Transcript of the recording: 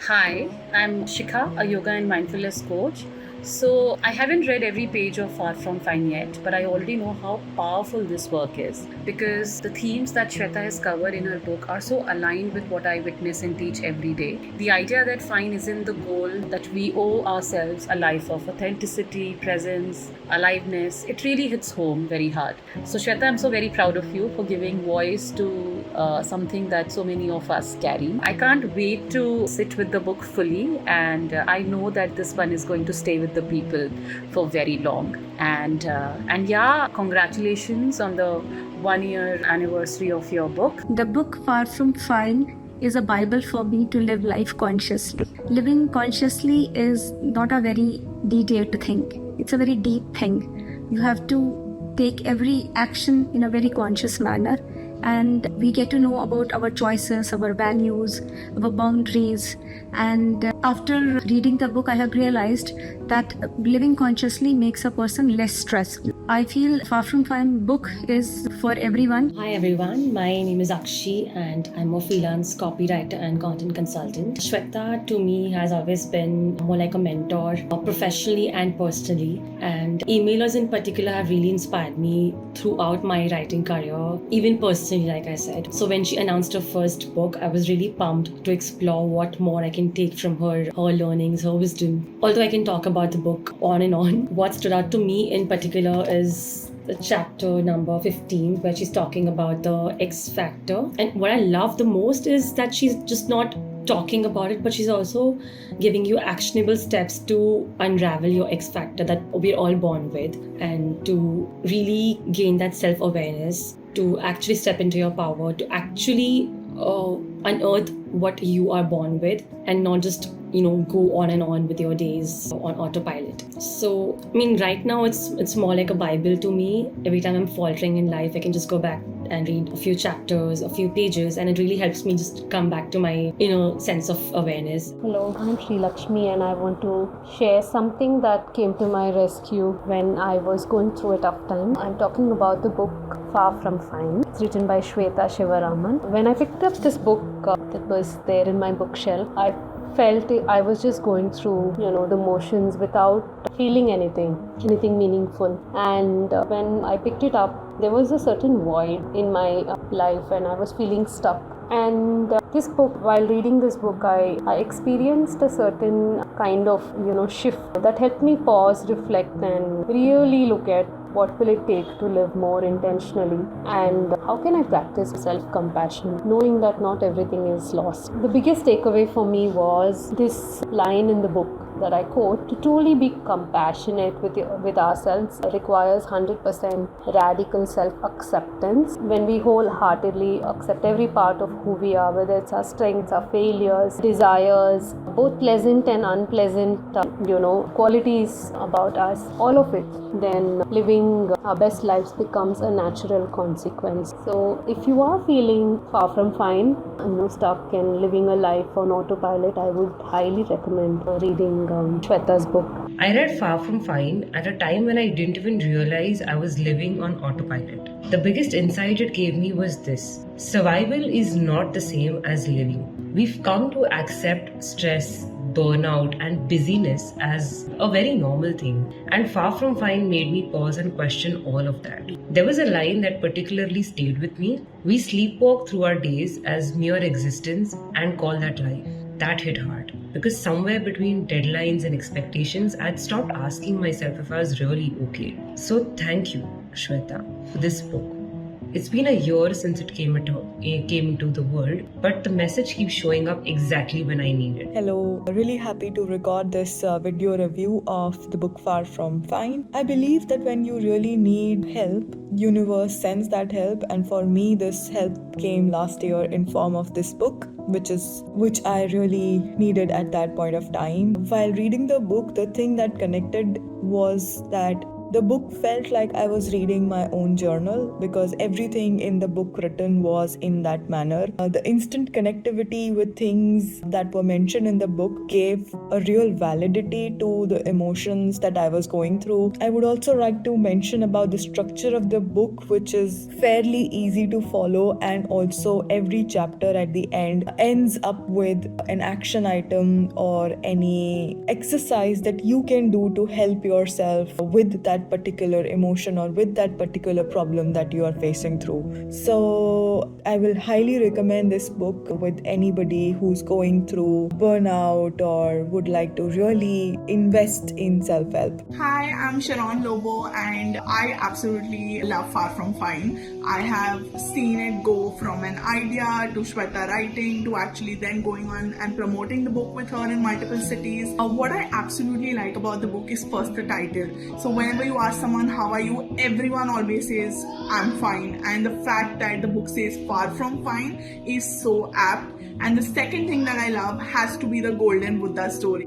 Hi, I'm Shikha, a yoga and mindfulness coach. So, I haven't read every page of Far From Fine yet, but I already know how powerful this work is because the themes that Shweta has covered in her book are so aligned with what I witness and teach every day. The idea that fine isn't the goal, that we owe ourselves a life of authenticity, presence, aliveness, it really hits home very hard. So, Shweta, I'm so very proud of you for giving voice to something that so many of us carry. I can't wait to sit with the book fully, and I know that this one is going to stay with the people for very long. And yeah, congratulations on the 1 year anniversary of your book. The book Far From Fine is a Bible for me to live life consciously. Living consciously is not a very detailed thing, it's a very deep thing. You have to take every action in a very conscious manner, and we get to know about our choices, our values, our boundaries. And after reading the book, I have realized that living consciously makes a person less stressed. I feel Far From Fine book is for everyone. Hi everyone, my name is Akshi and I'm a freelance copywriter and content consultant. Shweta to me has always been more like a mentor, professionally and personally. And emailers in particular have really inspired me throughout my writing career, even personally, like I said. So when she announced her first book, I was really pumped to explore what more I can take from her learnings, her wisdom. Although I can talk about the book on and on, what stood out to me in particular is the chapter number 15 where she's talking about the X factor. And what I love the most is that she's just not talking about it, but she's also giving you actionable steps to unravel your X factor that we're all born with, and to really gain that self-awareness, to actually step into your power, to actually unearth what you are born with, and not just go on and on with your days on autopilot. So right now it's more like a Bible to me. Every time I'm faltering in life, I can just go back and read a few chapters, a few pages, and it really helps me just come back to my inner sense of awareness. Hello, I'm Sri Lakshmi and I want to share something that came to my rescue when I was going through a tough time. I'm talking about the book Far From Fine. It's written by Shweta Shivaraman. When I picked up this book that was there in my bookshelf, I felt I was just going through, the motions without feeling anything meaningful. And when I picked it up, there was a certain void in my life and I was feeling stuck. And this book, while reading this book, I experienced a certain kind of, shift that helped me pause, reflect, and really look at what will it take to live more intentionally, and how can I practice self-compassion, knowing that not everything is lost. The biggest takeaway for me was this line in the book that I quote: to truly be compassionate with ourselves requires 100% radical self-acceptance. When we wholeheartedly accept every part of who we are, whether it's our strengths, our failures, desires, both pleasant and unpleasant, qualities about us, all of it, then living our best lives becomes a natural consequence. So if you are feeling far from fine, stuck and living a life on autopilot, I would highly recommend reading Shweta's book. I read Far From Fine at a time when I didn't even realize I was living on autopilot. The biggest insight it gave me was this: survival is not the same as living. We've come to accept stress, burnout, and busyness as a very normal thing, and Far From Fine made me pause and question all of that. There was a line that particularly stayed with me: we sleepwalk through our days as mere existence and call that life. That hit hard, because somewhere between deadlines and expectations, I'd stopped asking myself if I was really okay. So thank you, Shweta, for this book. It's been a year since it came into the world, but the message keeps showing up exactly when I need it. Hello, really happy to record this video review of the book Far From Fine. I believe that when you really need help, universe sends that help, and for me this help came last year in form of this book, which I really needed at that point of time. While reading the book, the thing that connected was that The book felt like I was reading my own journal because everything in the book written was in that manner. The instant connectivity with things that were mentioned in the book gave a real validity to the emotions that I was going through. I would also like to mention about the structure of the book, which is fairly easy to follow, and also every chapter at the end ends up with an action item or any exercise that you can do to help yourself with that particular emotion or with that particular problem that you are facing through. So I will highly recommend this book with anybody who's going through burnout or would like to really invest in self-help. Hi, I'm Sharon Lobo and I absolutely love Far From Fine. I have seen it go from an idea to Shweta writing to actually then going on and promoting the book with her in multiple cities. What I absolutely like about the book is first the title. So whenever you ask someone how are you, everyone always says I'm fine, and the fact that the book says Far From Fine is so apt. And the second thing that I love has to be the Golden Buddha story.